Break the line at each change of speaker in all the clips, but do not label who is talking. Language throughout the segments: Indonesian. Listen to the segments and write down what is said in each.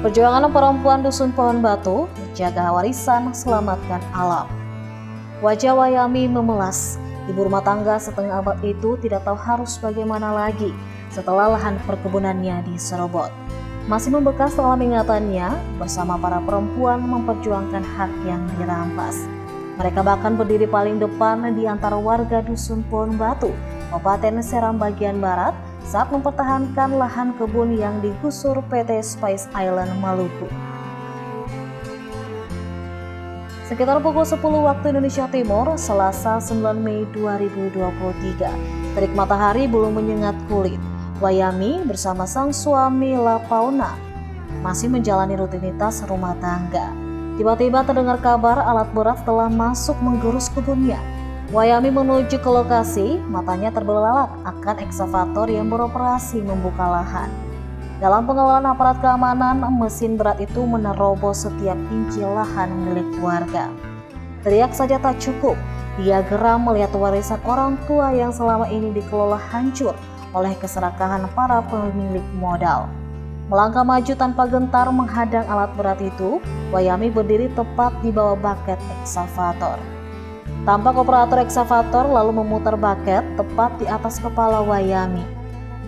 Perjuangan perempuan Dusun Pohon Batu menjaga warisan selamatkan alam. Wajah Wayami memelas. Ibu rumah tangga setengah abad itu tidak tahu harus bagaimana lagi setelah lahan perkebunannya diserobot. Masih membekas dalam ingatannya bersama para perempuan memperjuangkan hak yang dirampas. Mereka bahkan berdiri paling depan di antara warga Dusun Pohon Batu, Kabupaten Seram bagian barat, saat mempertahankan lahan kebun yang digusur PT Spice Island Maluku. Sekitar pukul 10 waktu Indonesia Timur, Selasa 9 Mei 2023, terik matahari belum menyengat kulit. Wayami bersama sang suami Lapauna masih menjalani rutinitas rumah tangga. Tiba-tiba terdengar kabar alat berat telah masuk menggerus kebunnya. Wayami menuju ke lokasi, matanya terbelalak akan eksavator yang beroperasi membuka lahan. Dalam pengelolaan aparat keamanan, mesin berat itu menerobos setiap inci lahan milik warga. Teriak saja tak cukup, dia geram melihat warisan orang tua yang selama ini dikelola hancur oleh keserakahan para pemilik modal. Melangkah maju tanpa gentar menghadang alat berat itu, Wayami berdiri tepat di bawah baket eksavator. Tampak operator eksavator lalu memutar baket tepat di atas kepala Wayami.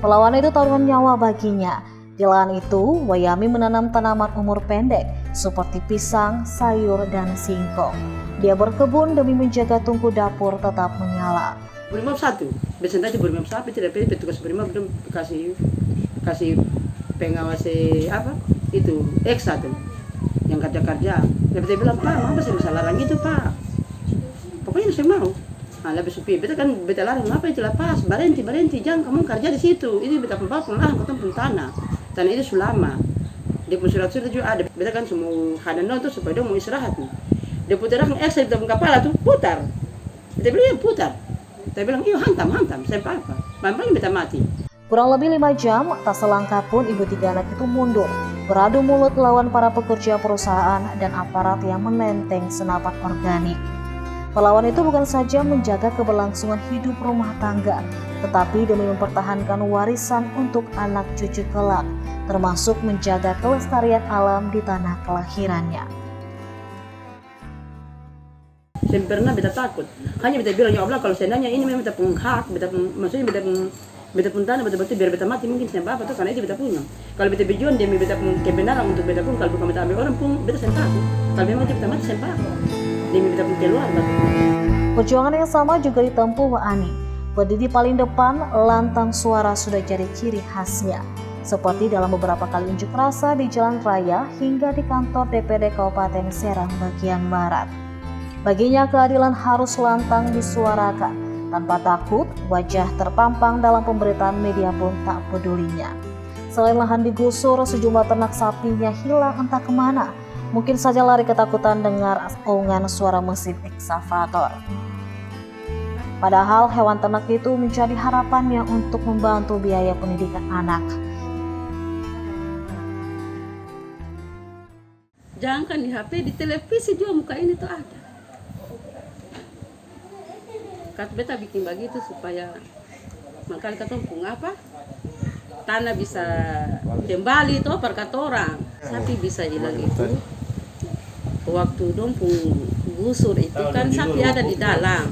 Perlawanan itu taruhan nyawa baginya. Di lahan itu, Wayami menanam tanaman umur pendek seperti pisang, sayur, dan singkong. Dia berkebun demi menjaga tungku dapur tetap menyala.
Berimap satu, biasanya berimap sapi tidak pilih petugas berimap belum kasih pengawas apa itu X satu yang kerja. Dia bilang, Pak, apa sih bisa larang itu, Pak? Pokoknya saya mau. Nah, lebih supir, beta kan beta larang, apa itu lepas, berhenti, jangan kamu kerja di situ. Ini beta penglahan, kau pun tanah itu sulama. Dia pun surat-surat juga ada. Beta kan semua hadan itu supaya dia mau istirahat. Dia putarkan X di kepala tuh putar. Beta bilang, ya putar. Saya bilang, iya hantam, saya apa? Paling beta mati.
Kurang lebih 5 jam, tak selangkah pun ibu 3 anak itu mundur, beradu mulut lawan para pekerja perusahaan dan aparat yang menenteng senapan organik. Perlawanan itu bukan saja menjaga keberlangsungan hidup rumah tangga, tetapi demi mempertahankan warisan untuk anak cucu kelak, termasuk menjaga kelestarian alam di tanah kelahirannya.
Saya pernah beta takut, hanya beta bilang, ya Allah, kalau seandainya ini memang beta pun hak, maksudnya beta pun tanah, betul-betul biar beta mati mungkin saya apa tuh, karena itu beta punya. Kalau beta bijuan demi beta pun kebenaran untuk beta pun, kalau bukan beta ambil orang pun beta saya takut. Kalau memang beta mati saya apa? Demi beta pun keluar.
Perjuangan yang sama juga ditempuh Wa'ani. Berdiri paling depan, lantang suara sudah jadi ciri khasnya. Seperti dalam beberapa kali unjuk rasa di jalan raya hingga di kantor DPD Kabupaten Serang bagian barat. Baginya keadilan harus lantang disuarakan. Tanpa takut, wajah terpampang dalam pemberitaan media pun tak pedulinya. Selain lahan digusur, sejumlah ternak sapinya hilang entah kemana. Mungkin saja lari ketakutan dengar ongan suara mesin eksavator. Padahal hewan ternak itu menjadi harapannya untuk membantu biaya pendidikan anak.
Jangan kan di HP, di televisi juga muka ini tuh ada. Kat beta bikin begitu supaya makanya ketemu apa tanah bisa kembali itu per orang, sapi bisa hilang itu. Waktu dong pun gusur itu kan sapi ada di dalam,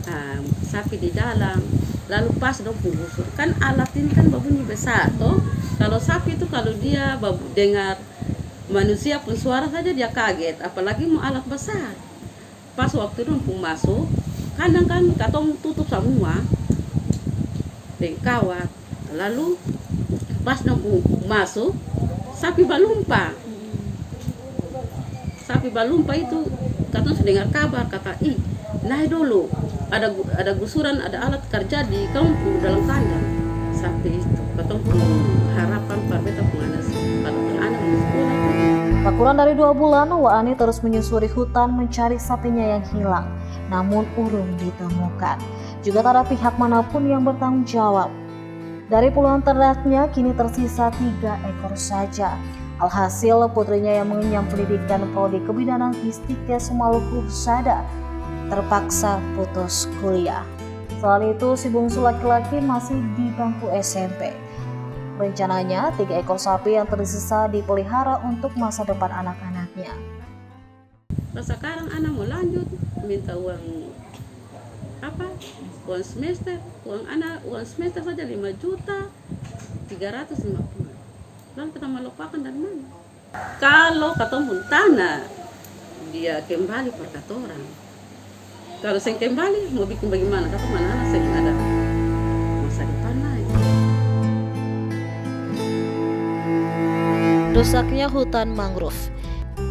nah, sapi di dalam. Lalu pas dong pun gusur kan alat ini kan babunyi besar toh. Kalau sapi itu kalau dia dengar manusia pun suara saja dia kaget, apalagi mau alat besar. Pas waktu dong pun masuk kadang kan katong tutup semua dengan kawat, lalu pas nampu masuk sapi balumpa itu katong sudah dengar kabar kata naik dulu ada gusuran, ada alat kerja di kampung dalam kandang sapi itu. Katong pun harapan pada beta pun anak di sekolah.
Tak kurang dari 2 bulan, Waani terus menyusuri hutan mencari sapinya yang hilang, namun urung ditemukan. Juga tak ada pihak manapun yang bertanggung jawab. Dari puluhan ternaknya, kini tersisa 3 ekor saja. Alhasil, putrinya yang mengenyam pendidikan prodi kebidanan Histikes Maluku Husada terpaksa putus kuliah. Selain itu, si bungsu laki-laki masih di bangku SMP. Rencananya, 3 ekor sapi yang tersisa dipelihara untuk masa depan anak-anaknya.
Nah, sekarang anak mau lanjut minta uang apa? Uang semester, uang semester saja 5.350.000. Lalu kita mau lupakan dari mana? Kalau ketemu tanah, dia kembali per kata orang. Kalau saya kembali mau bikin bagaimana? Kata mana anak saya ada masa depan lagi.
Rusaknya hutan mangrove.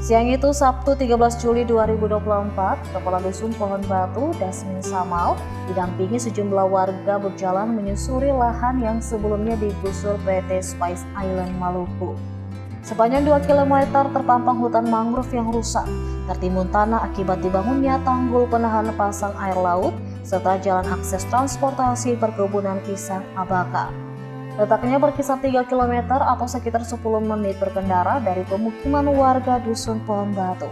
Siang itu Sabtu 13 Juli 2024, Kepala Dusun Pohon Batu, Dasmin Samal, didampingi sejumlah warga berjalan menyusuri lahan yang sebelumnya digusur PT Spice Island Maluku. Sepanjang 2 km terpampang hutan mangrove yang rusak, tertimbun tanah akibat dibangunnya tanggul penahan pasang air laut, serta jalan akses transportasi perkebunan pisang Abaka. Letaknya berkisar 3 km atau sekitar 10 menit berkendara dari pemukiman warga Dusun Pohon Batu.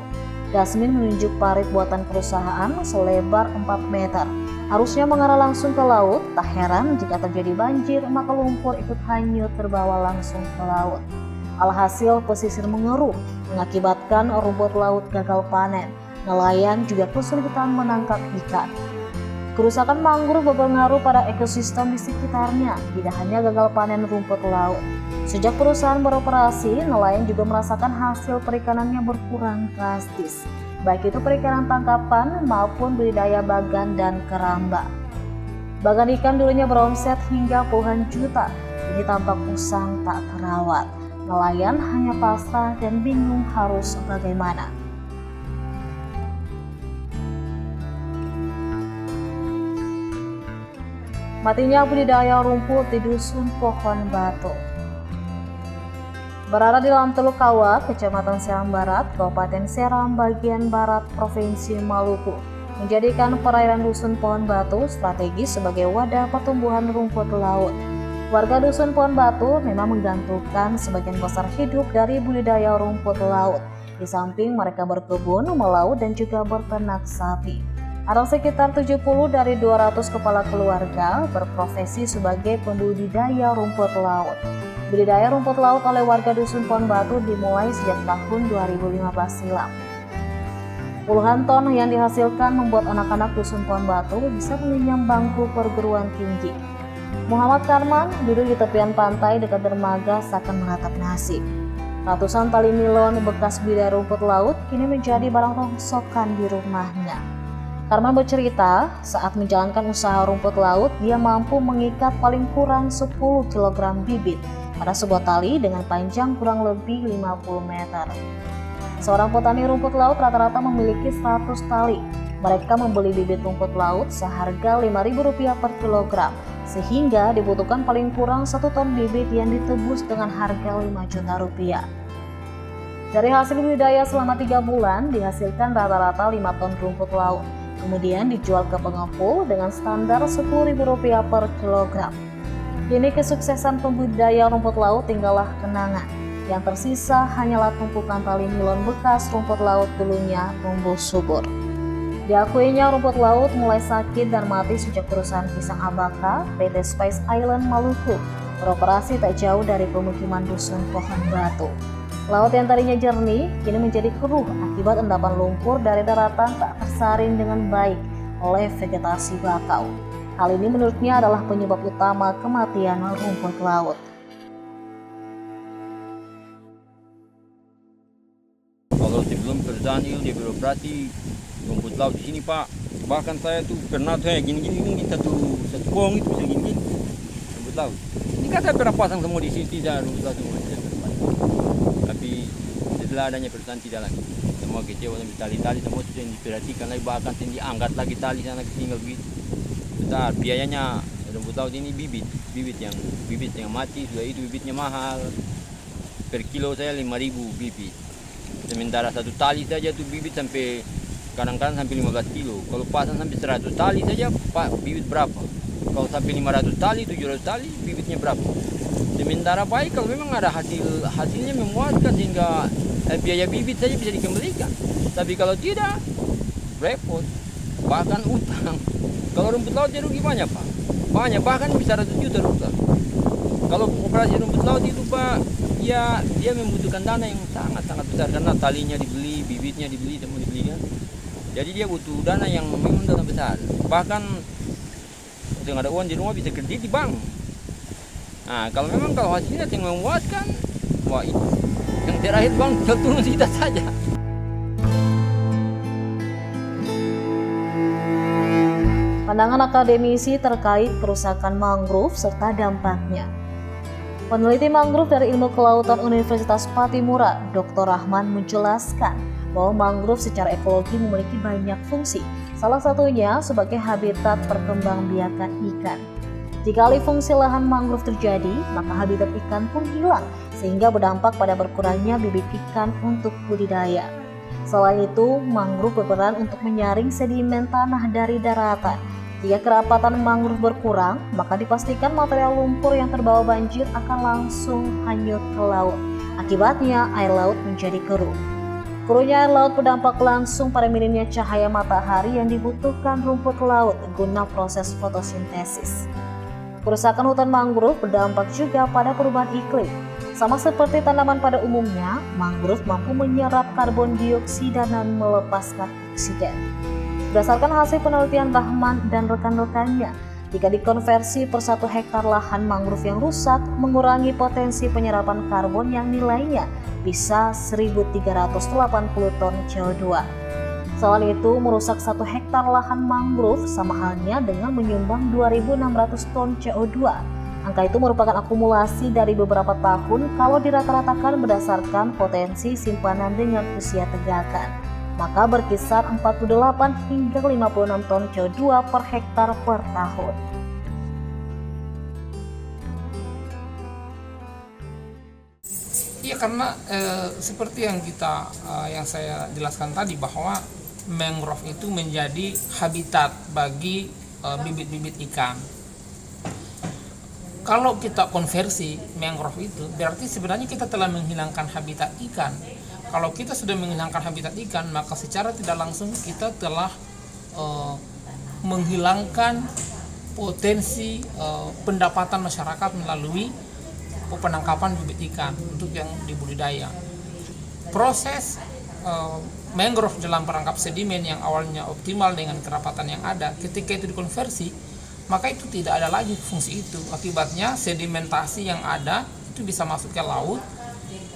Dasmin menunjuk parit buatan perusahaan selebar 4 meter. Harusnya mengarah langsung ke laut, tak heran jika terjadi banjir maka lumpur ikut hanyut terbawa langsung ke laut. Alhasil pesisir mengeruh, mengakibatkan rumput laut gagal panen. Nelayan juga kesulitan menangkap ikan. Kerusakan mangrove berpengaruh pada ekosistem di sekitarnya, tidak hanya gagal panen rumput laut. Sejak perusahaan beroperasi, nelayan juga merasakan hasil perikanannya berkurang drastis, baik itu perikanan tangkapan maupun budidaya bagan dan keramba. Bagan ikan dulunya beromset hingga puluhan juta, ini tampak usang tak terawat. Nelayan hanya pasrah dan bingung harus bagaimana. Matinya budidaya rumput di Dusun Pohon Batu. Berada di dalam Teluk Kawat, Kecamatan Seram Barat, Kabupaten Seram bagian barat Provinsi Maluku, menjadikan perairan Dusun Pohon Batu strategis sebagai wadah pertumbuhan rumput laut. Warga Dusun Pohon Batu memang menggantungkan sebagian besar hidup dari budidaya rumput laut. Di samping mereka berkebun, melaut, dan juga berternak sapi. Ada sekitar 70 dari 200 kepala keluarga berprofesi sebagai pembudidaya rumput laut. Budidaya rumput laut oleh warga Dusun Pohon Batu dimulai sejak tahun 2015 silam. Puluhan ton yang dihasilkan membuat anak-anak Dusun Pohon Batu bisa mengenyam bangku perguruan tinggi. Muhammad Karman duduk di tepian pantai dekat dermaga seakan meratap nasib. Ratusan tali nilon bekas budidaya rumput laut kini menjadi barang rongsokan di rumahnya. Karman bercerita, saat menjalankan usaha rumput laut, dia mampu mengikat paling kurang 10 kg bibit pada sebuah tali dengan panjang kurang lebih 50 meter. Seorang petani rumput laut rata-rata memiliki 100 tali. Mereka membeli bibit rumput laut seharga Rp5.000 per kilogram, sehingga dibutuhkan paling kurang 1 ton bibit yang ditebus dengan harga Rp5 juta. Dari hasil budidaya selama 3 bulan, dihasilkan rata-rata 5 ton rumput laut. Kemudian dijual ke pengepul dengan standar Rp10.000 per kilogram. Kini kesuksesan pembudidaya rumput laut tinggallah kenangan. Yang tersisa hanyalah tumpukan tali nilon bekas rumput laut dulunya tumbuh subur. Diakuinya rumput laut mulai sakit dan mati sejak perusahaan pisang Abaka, PT Spice Island Maluku, beroperasi tak jauh dari pemukiman Dusun Pohon Batu. Laut yang tadinya jernih kini menjadi keruh akibat endapan lumpur dari daratan tak tersaring dengan baik oleh vegetasi bakau. Hal ini menurutnya adalah penyebab utama kematian rumput laut.
Kalau sebelum perusahaan itu beroperasi, rumput laut di sini Pak, bahkan saya tuh pernah saya gini satu pohon itu bisa gini rumput laut. Ini kan saya pernah pasang semua di sini dan rumput laut semua tidak berdepan. Tapi setelah adanya perusahaan tidak lagi, semua kecewa sampai tali-tali semua sudah diperhatikan lagi, bahkan diangkat lagi tali sana tinggal begitu. Besar biayanya rumput laut ini bibit yang mati sudah itu bibitnya mahal. Per kilo saya 5.000 bibit. Sementara satu tali saja tuh bibit sampai kadang-kadang sampai 15 kilo. Kalau pasang sampai 100 tali saja, bibit berapa? Kalau sampai 500 tali, 700 tali, bibitnya berapa? Sementara baik kalau memang ada hasilnya memuaskan sehingga biaya bibit saja bisa dikembalikan. Tapi kalau tidak, repot, bahkan utang. Kalau rumput laut ya rugi banyak Pak, banyak, bahkan bisa 100 juta rupiah. Kalau operasi rumput laut itu Pak, ya dia membutuhkan dana yang sangat-sangat besar karena talinya dibeli, bibitnya dibeli, semua dibeli kan. Jadi dia butuh dana yang memang dana besar. Bahkan dengan ada uang di rumah bisa kredit di bank. Nah kalau memang kalau hasilnya yang memuaskan, wah itu yang terakhir bank tinggal turun kita saja.
Pandangan akademisi terkait kerusakan mangrove serta dampaknya. Peneliti mangrove dari Ilmu Kelautan Universitas Patimura, Dr. Rahman menjelaskan bahwa mangrove secara ekologi memiliki banyak fungsi, salah satunya sebagai habitat perkembangbiakan ikan. Jika alih fungsi lahan mangrove terjadi, maka habitat ikan pun hilang, sehingga berdampak pada berkurangnya bibit ikan untuk budidaya. Selain itu, mangrove berperan untuk menyaring sedimen tanah dari daratan. Jika kerapatan mangrove berkurang, maka dipastikan material lumpur yang terbawa banjir akan langsung hanyut ke laut. Akibatnya, air laut menjadi keruh. Keruhnya air laut berdampak langsung pada minimnya cahaya matahari yang dibutuhkan rumput laut guna proses fotosintesis. Kerusakan hutan mangrove berdampak juga pada perubahan iklim. Sama seperti tanaman pada umumnya, mangrove mampu menyerap karbon dioksida dan melepaskan oksigen. Berdasarkan hasil penelitian Rahman dan rekan-rekannya, jika dikonversi per 1 hektar lahan mangrove yang rusak, mengurangi potensi penyerapan karbon yang nilainya bisa 1.380 ton CO2. Selain itu, merusak 1 hektar lahan mangrove sama halnya dengan menyumbang 2.600 ton CO2. Angka itu merupakan akumulasi dari beberapa tahun kalau dirata-ratakan berdasarkan potensi simpanan dengan usia tegakan. Maka berkisar 48 hingga 56 ton CO2 per hektar per tahun.
Iya, karena seperti yang saya jelaskan tadi bahwa mangrove itu menjadi habitat bagi bibit-bibit ikan. Kalau kita konversi mangrove itu, berarti sebenarnya kita telah menghilangkan habitat ikan. Kalau kita sudah menghilangkan habitat ikan, maka secara tidak langsung kita telah menghilangkan potensi pendapatan masyarakat melalui penangkapan bibit ikan untuk yang dibudidaya. Proses mangrove dalam perangkap sedimen yang awalnya optimal dengan kerapatan yang ada, ketika itu dikonversi, maka itu tidak ada lagi fungsi itu. Akibatnya sedimentasi yang ada itu bisa masuk ke laut,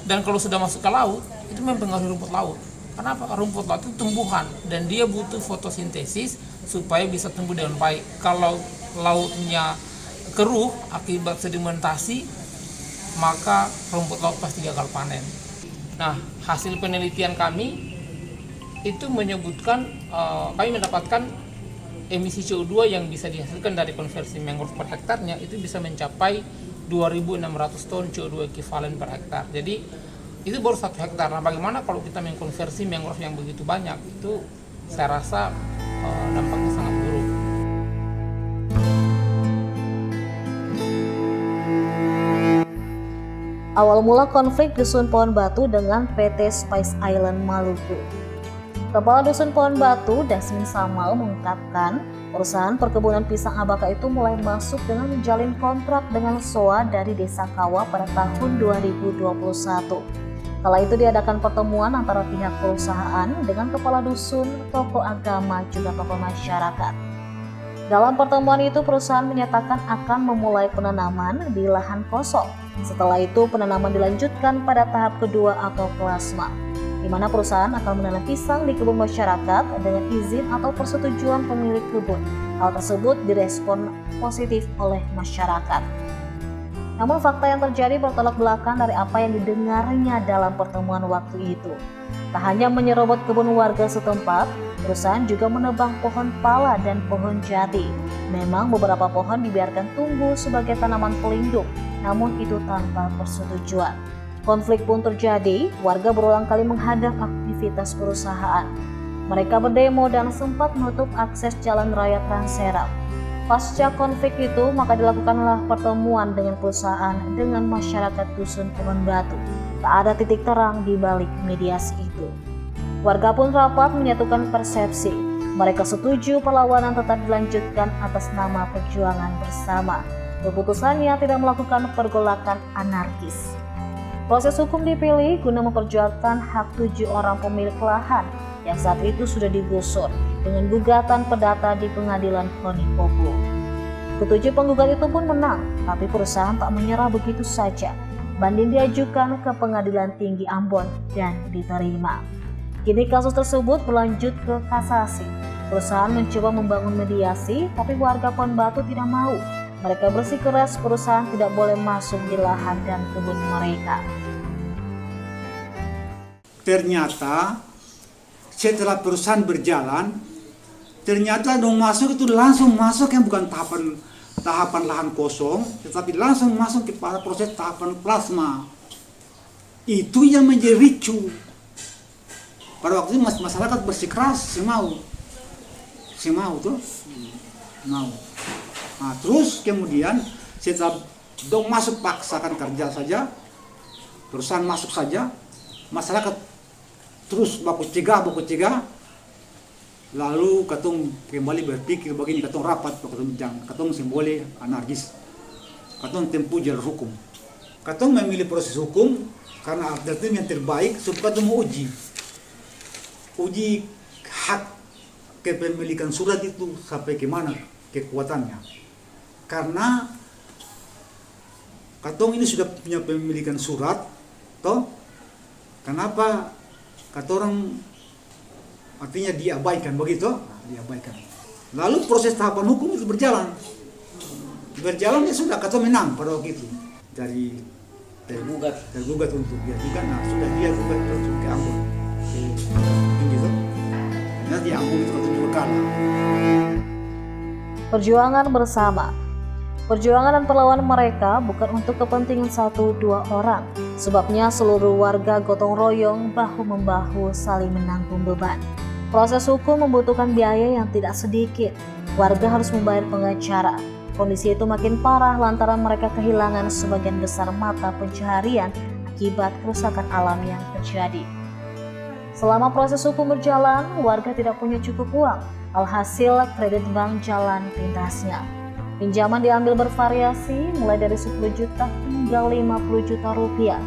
dan kalau sudah masuk ke laut itu mempengaruhi rumput laut. Kenapa? Rumput laut itu tumbuhan dan dia butuh fotosintesis supaya bisa tumbuh dengan baik. Kalau lautnya keruh akibat sedimentasi, maka rumput laut pasti gagal panen. Nah, hasil penelitian kami itu menyebutkan kami mendapatkan emisi CO2 yang bisa dihasilkan dari konversi mangrove per hektarnya itu bisa mencapai 2.600 ton CO2 ekivalen per hektar. Jadi itu baru 1 hektar. Nah, bagaimana kalau kita mengkonversi mangrove yang begitu banyak? Itu saya rasa dampaknya sangat buruk.
Awal mula konflik Dusun Pohon Batu dengan PT Spice Island Maluku. Kepala Dusun Pohon Batu, Dasmin Samal, mengungkapkan perusahaan perkebunan pisang Abaka itu mulai masuk dengan menjalin kontrak dengan SOA dari Desa Kawa pada tahun 2021. Kala itu diadakan pertemuan antara pihak perusahaan dengan kepala dusun, tokoh agama, juga tokoh masyarakat. Dalam pertemuan itu, perusahaan menyatakan akan memulai penanaman di lahan kosong. Setelah itu, penanaman dilanjutkan pada tahap kedua atau plasma, di mana perusahaan akan menanam pisang di kebun masyarakat dengan izin atau persetujuan pemilik kebun. Hal tersebut direspon positif oleh masyarakat. Namun fakta yang terjadi bertolak belakang dari apa yang didengarnya dalam pertemuan waktu itu. Tak hanya menyerobot kebun warga setempat, perusahaan juga menebang pohon pala dan pohon jati. Memang beberapa pohon dibiarkan tumbuh sebagai tanaman pelindung, namun itu tanpa persetujuan. Konflik pun terjadi, warga berulang kali menghadang aktivitas perusahaan. Mereka berdemo dan sempat menutup akses jalan raya Transeram. Pasca konflik itu, maka dilakukanlah pertemuan dengan perusahaan dengan masyarakat Dusun Kebon Batu. Tak ada titik terang di balik mediasi itu. Warga pun rapat menyatukan persepsi. Mereka setuju perlawanan tetap dilanjutkan atas nama perjuangan bersama. Keputusannya tidak melakukan pergolakan anarkis. Proses hukum dipilih guna memperjuangkan hak 7 orang pemilik lahan yang saat itu sudah digusur dengan gugatan perdata di pengadilan KONI Koplo. Ketujuh penggugat itu pun menang, tapi perusahaan tak menyerah begitu saja. Banding diajukan ke Pengadilan Tinggi Ambon dan diterima. Kini kasus tersebut berlanjut ke kasasi. Perusahaan mencoba membangun mediasi, tapi warga Kebon Batu tidak mau. Mereka bersikeras perusahaan tidak boleh masuk di lahan dan kebun mereka.
Ternyata setelah perusahaan berjalan, ternyata dong masuk itu langsung masuk yang bukan tahapan lahan kosong, tetapi langsung masuk kepada proses tahapan plasma. Itu yang menjadi ricu. Pada waktu itu masyarakat bersikeras, semau tuh, mau. Nah, terus kemudian setelah dong masuk paksakan kerja saja, perusahaan masuk saja, masyarakat terus baku cegah, lalu katong kembali berpikir begini, katong rapat, katong simbole anarkis, katong tempuh jalur hukum, katong memilih proses hukum karena alternatif yang terbaik supaya katong uji hak kepemilikan surat itu sampai kemana kekuatannya. Karena katong ini sudah punya pemilikan surat, toh kenapa katorang artinya diabaikan begitu? Diabaikan. Lalu proses tahapan hukum itu berjalan ya sudah katong menang pada waktu itu dari tergugat untuk diajukan. Nah sudah dia gugat terus ke Ambon, gitu. Nah di Ambon itu katong juga kalah.
Perjuangan bersama. Perjuangan dan perlawanan mereka bukan untuk kepentingan 1-2 orang. Sebabnya seluruh warga gotong royong bahu-membahu saling menanggung beban. Proses hukum membutuhkan biaya yang tidak sedikit. Warga harus membayar pengacara. Kondisi itu makin parah lantaran mereka kehilangan sebagian besar mata pencaharian akibat kerusakan alam yang terjadi. Selama proses hukum berjalan, warga tidak punya cukup uang. Alhasil kredit bank jalan pintasnya. Pinjaman diambil bervariasi mulai dari 10 juta hingga 50 juta rupiah.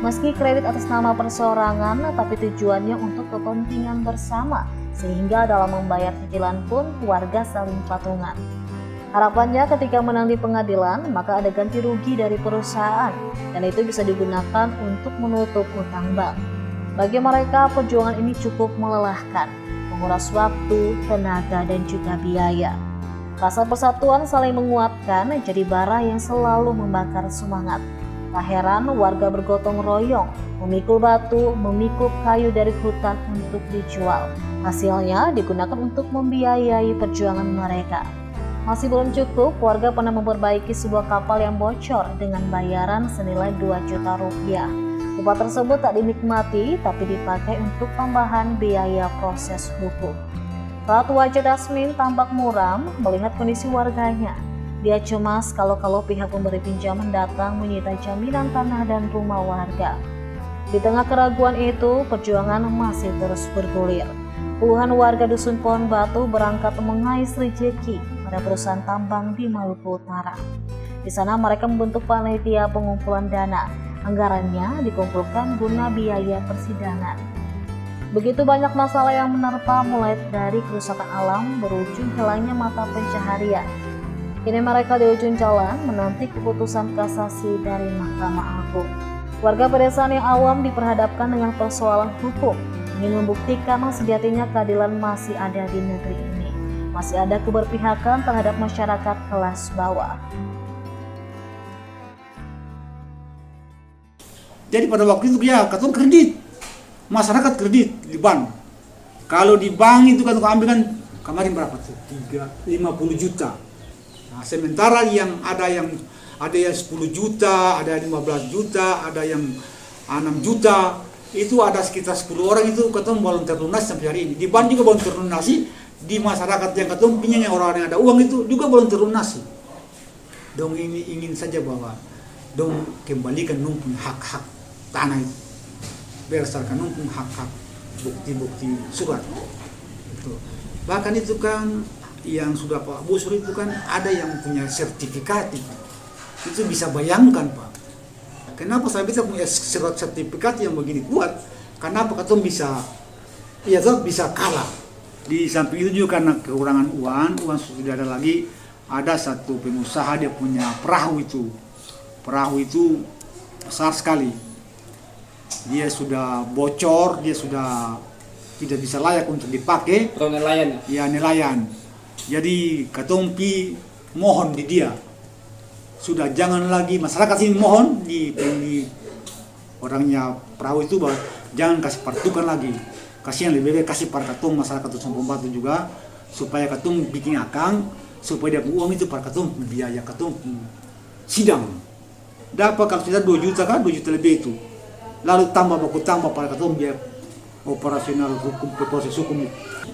Meski kredit atas nama perseorangan, tapi tujuannya untuk kepentingan bersama, sehingga dalam membayar cicilan pun warga saling patungan. Harapannya ketika menang di pengadilan, maka ada ganti rugi dari perusahaan, dan itu bisa digunakan untuk menutup utang bank. Bagi mereka, perjuangan ini cukup melelahkan, menguras waktu, tenaga, dan juga biaya. Rasa persatuan saling menguatkan jadi bara yang selalu membakar semangat. Tak heran warga bergotong royong, memikul batu, memikul kayu dari hutan untuk dijual. Hasilnya digunakan untuk membiayai perjuangan mereka. Masih belum cukup, warga pernah memperbaiki sebuah kapal yang bocor dengan bayaran senilai 2 juta rupiah. Upah tersebut tak dinikmati, tapi dipakai untuk tambahan biaya proses hukum. Saat wajah Dasmin tampak muram melihat kondisi warganya. Dia cemas kalau pihak pemberi pinjaman datang menyita jaminan tanah dan rumah warga. Di tengah keraguan itu, perjuangan masih terus bergulir. Puluhan warga Dusun Kebon Batu berangkat mengais rejeki pada perusahaan tambang di Maluku Utara. Di sana mereka membentuk panitia pengumpulan dana. Anggarannya dikumpulkan guna biaya persidangan. Begitu banyak masalah yang menerpa mulai dari kerusakan alam berujung hilangnya mata pencaharian. Kini mereka di ujung jalan menanti keputusan kasasi dari Mahkamah Agung. Warga pedesaan yang awam diperhadapkan dengan persoalan hukum, ingin membuktikan sejatinya keadilan masih ada di negeri ini. Masih ada keberpihakan terhadap masyarakat kelas bawah.
Jadi pada waktu itu ya katong kredit, masyarakat kredit di bank. Kalau di bank itu kan ambil kan kemarin berapa tuh? 50 juta. Nah, sementara yang ada yang 10 juta, ada 15 juta, ada yang 6 juta, itu ada sekitar 10 orang itu ketemu belum terlunas sampai hari ini. Di BAN juga belum terlunasi, di masyarakat yang ketemu pinjam yang orang yang ada uang itu juga belum terlunasi. Dong ini ingin saja bahwa dong kembalikan numpung hak-hak tanah itu berdasarkan numpung hak-hak bukti-bukti surat itu. Bahkan itu kan yang sudah Pak Busur itu kan ada yang punya sertifikat itu bisa bayangkan Pak, kenapa saya bisa punya surat sertifikat yang begini kuat, kenapa ketemu bisa kalah. Di samping itu juga karena kekurangan uang sudah tidak ada lagi. Ada satu pengusaha dia punya perahu itu besar sekali, dia sudah bocor, dia sudah tidak bisa layak untuk dipakai.
Nelayan
ya? Ya nelayan. Jadi ketumpi mohon di dia, sudah jangan lagi masyarakat sini mohon di orangnya perahu itu bahwa jangan kasih partukan lagi, kasihan lebih baik kasih par katung masyarakat Dusun Pembatu juga, supaya katung bikin akang, supaya dia uang itu par katung biaya katung sidang dapat kalau tidak 2 juta kan, 2 juta lebih itu, lalu tambah par katung biaya operasional hukum, proses hukum.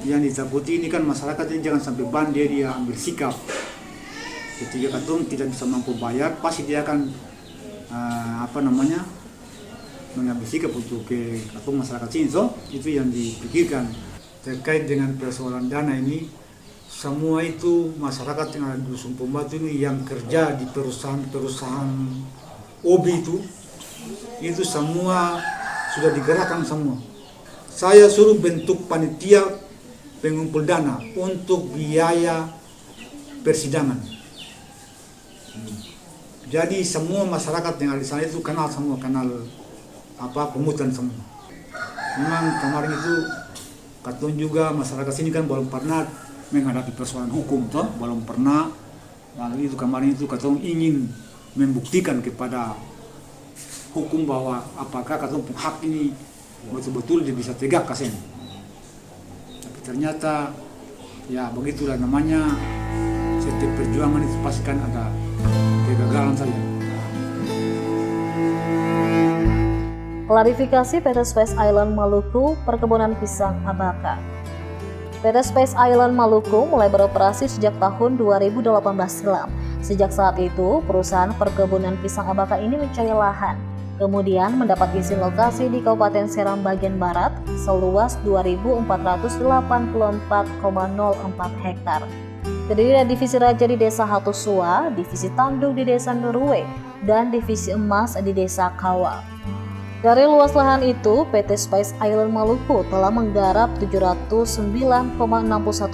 Yang ditakuti ini kan masyarakat ini jangan sampai BAN dia ambil sikap ketika katung tidak bisa mampu bayar, pasti dia akan mengambil sikap untuk ke katung masyarakat sini. So itu yang dipikirkan terkait dengan persoalan dana ini. Semua itu masyarakat yang ada di Dusun Pembatu ini yang kerja di perusahaan OBI itu semua sudah digerakkan semua. Saya suruh bentuk panitia pengumpul dana untuk biaya persidangan. Jadi semua masyarakat yang ada di sana itu kenal pemungutan semua. Memang kemarin itu katun juga masyarakat sini kan belum pernah menghadapi persoalan hukum toh, belum pernah. Lalu itu kemarin itu katun ingin membuktikan kepada hukum bahwa apakah katun hak ini betul-betul dia bisa tegak kasih. Tapi ternyata ya begitulah namanya, setiap perjuangan itu pasti kan ada kegagalan saja.
Klarifikasi PT Spice Island Maluku perkebunan pisang Abaka. PT Spice Island Maluku mulai beroperasi sejak tahun 2018 silam. Sejak saat itu, perusahaan perkebunan pisang Abaka ini mencari lahan, kemudian mendapat izin lokasi di Kabupaten Seram bagian barat seluas 2.484,04 hektar. Terdiri dari divisi Raja di Desa Hatusua, divisi Tanduk di Desa Norwe, dan divisi Emas di Desa Kawa. Dari luas lahan itu, PT Spice Island Maluku telah menggarap 709,61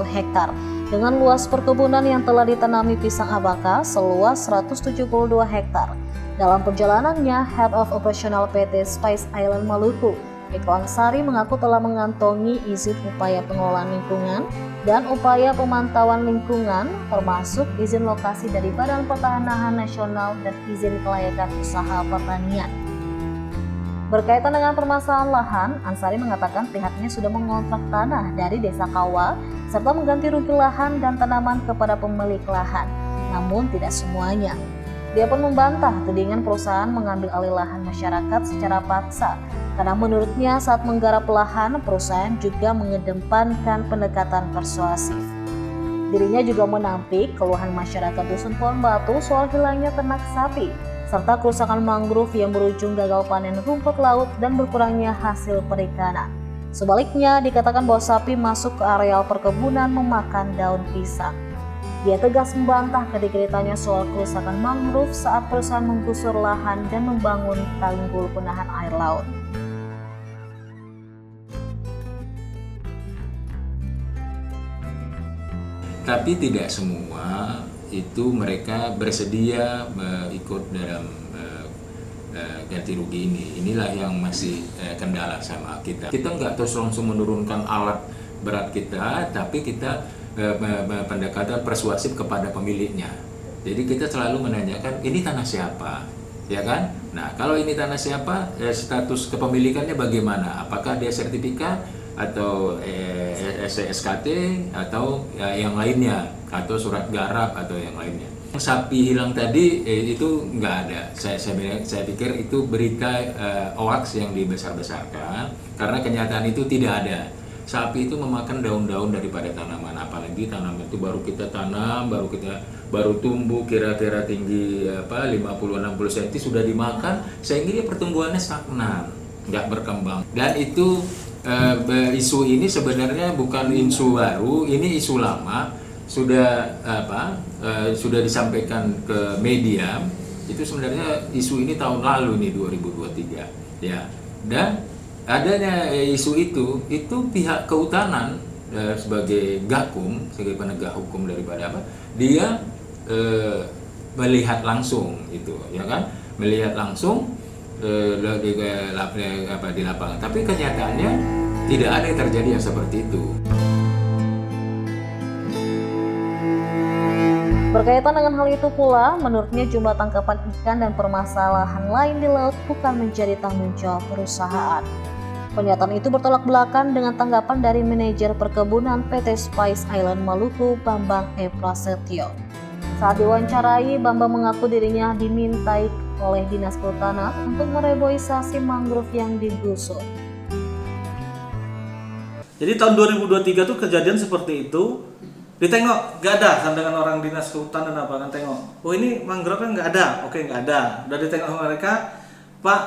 hektar dengan luas perkebunan yang telah ditanami pisang Abaka seluas 172 hektar. Dalam perjalanannya, Head of Operational PT Spice Island Maluku, Eko Ansari, mengaku telah mengantongi izin upaya pengelolaan lingkungan dan upaya pemantauan lingkungan, termasuk izin lokasi dari Badan Pertanahan Nasional dan izin kelayakan usaha pertanian. Berkaitan dengan permasalahan lahan, Ansari mengatakan pihaknya sudah mengontrak tanah dari Desa Kawa serta mengganti rugi lahan dan tanaman kepada pemilik lahan, namun tidak semuanya. Dia pun membantah tudingan perusahaan mengambil alih lahan masyarakat secara paksa, karena menurutnya saat menggarap lahan, perusahaan juga mengedepankan pendekatan persuasif. Dirinya juga menampik keluhan masyarakat Dusun Pembatu soal hilangnya ternak sapi, serta kerusakan mangrove yang berujung gagal panen rumput laut dan berkurangnya hasil perikanan. Sebaliknya, dikatakan bahwa sapi masuk ke areal perkebunan memakan daun pisang. Dia tegas membantah ketika ditanya soal kerusakan mangrove saat perusahaan menggusur lahan dan membangun tanggul penahan air laut.
Tapi tidak semua itu mereka bersedia ikut dalam ganti rugi ini. Inilah yang masih kendala sama kita. Kita nggak terus langsung menurunkan alat berat kita, tapi kita pendekatan persuasif kepada pemiliknya. Jadi kita selalu menanyakan, ini tanah siapa, ya kan? Nah, kalau ini tanah siapa, status kepemilikannya bagaimana? Apakah dia sertifikat atau SKT atau yang lainnya, atau surat garap atau yang lainnya. Sapi hilang tadi itu nggak ada. Saya pikir itu berita hoax yang dibesar-besarkan, karena kenyataan itu tidak ada. Sapi itu memakan daun-daun daripada tanaman, apalagi tanaman itu baru kita tanam, baru tumbuh kira-kira tinggi 50-60 cm sudah dimakan, sehingga dia pertumbuhannya stagnan, nggak berkembang. Dan itu isu ini sebenarnya bukan isu baru, ini isu lama. Sudah disampaikan ke media, itu sebenarnya isu ini tahun lalu nih 2023 ya. Dan adanya isu itu pihak kehutanan sebagai Gakum, sebagai penegak hukum daripada dia melihat langsung itu ya kan, melihat langsung di lapangan, tapi kenyataannya tidak ada yang terjadi yang seperti itu.
Berkaitan dengan hal itu pula, menurutnya jumlah tangkapan ikan dan permasalahan lain di laut bukan menjadi tanggung jawab perusahaan. Pernyataan itu bertolak belakang dengan tanggapan dari manajer perkebunan PT Spice Island Maluku, Bambang E. Prasetyo. Saat diwawancarai, Bambang mengaku dirinya dimintai oleh Dinas Kehutanan untuk mereboisasi mangrove yang digusur.
Jadi tahun 2023 tuh kejadian seperti itu. Ditengok, gak ada sandangan orang dinas kehutanan apa kan, tengok, oh ini mangrove kan nggak ada, oke nggak ada. Udah ditengok sama mereka, Pak,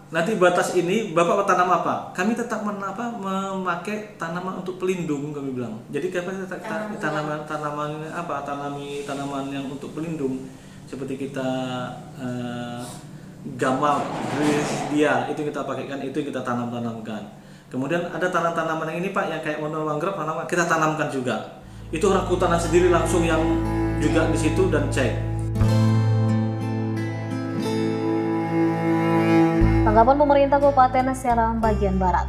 nanti batas ini Bapak tanam apa? Kami tetap memakai tanaman untuk pelindung, kami bilang. Jadi kita tanami tanaman yang untuk pelindung, seperti kita gamal, dia itu kita pakaikan, itu kita tanamkan. Kemudian ada tanaman yang ini Pak, yang kayak model mangrove, kita tanamkan juga. Itu orang kehutanan sendiri langsung yang juga di situ dan cek.
Tanggapan pemerintah Kabupaten Seram Bagian Barat.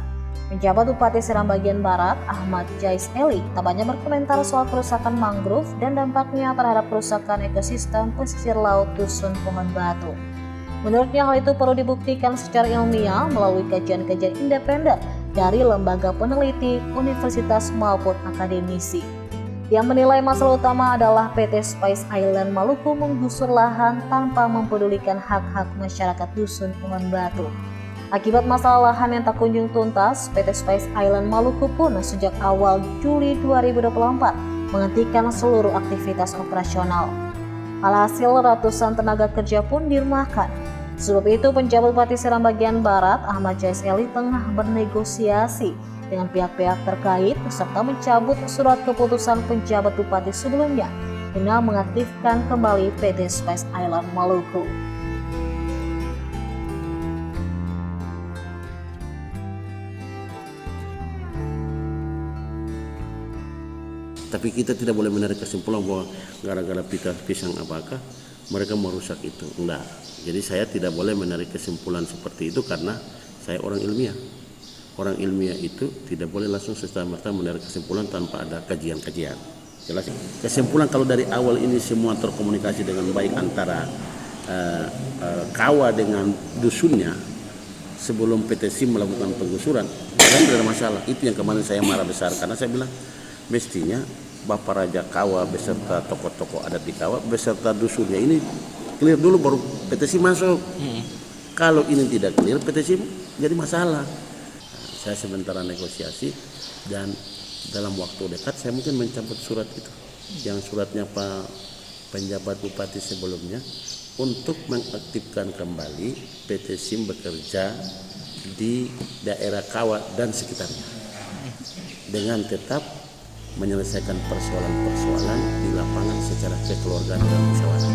Penjabat Bupati Seram Bagian Barat, Ahmad Jais Eli, tak banyak berkomentar soal kerusakan mangrove dan dampaknya terhadap kerusakan ekosistem pesisir laut Dusun Pohon Batu. Menurutnya hal itu perlu dibuktikan secara ilmiah melalui kajian-kajian independen dari lembaga peneliti, universitas maupun akademisi. Yang menilai masalah utama adalah PT Spice Island Maluku menggusur lahan tanpa mempedulikan hak-hak masyarakat Dusun Pohon Batu. Akibat masalah lahan yang tak kunjung tuntas, PT Spice Island Maluku pun sejak awal Juli 2024 menghentikan seluruh aktivitas operasional. Alhasil ratusan tenaga kerja pun dirumahkan. Sebab itu penjabat Bupati Seram Bagian Barat, Ahmad Jais Eli, tengah bernegosiasi dengan pihak-pihak terkait serta mencabut surat keputusan penjabat bupati sebelumnya dengan mengaktifkan kembali PT Spice Island Maluku.
Tapi kita tidak boleh menarik kesimpulan bahwa gara-gara pisang apakah mereka merusak itu. Enggak. Jadi saya tidak boleh menarik kesimpulan seperti itu karena saya orang ilmiah. Orang ilmiah itu tidak boleh langsung serta-merta menarik kesimpulan tanpa ada kajian-kajian. Jelas. Kesimpulan kalau dari awal ini semua terkomunikasi dengan baik antara kawa dengan dusunnya sebelum PT SIM melakukan penggusuran, dan tidak ada masalah. Itu yang kemarin saya marah besar karena saya bilang mestinya Bapak Raja Kawa beserta tokoh-tokoh adat di Kawa beserta dusunnya ini clear dulu baru PT SIM masuk. Kalau ini tidak clear PT SIM jadi masalah. Saya sementara negosiasi dan dalam waktu dekat saya mungkin mencabut surat itu, yang suratnya Pak penjabat bupati sebelumnya untuk mengaktifkan kembali PT SIM bekerja di daerah Kawa dan sekitarnya dengan tetap menyelesaikan persoalan-persoalan di lapangan secara kekeluargaan dan musyawarah.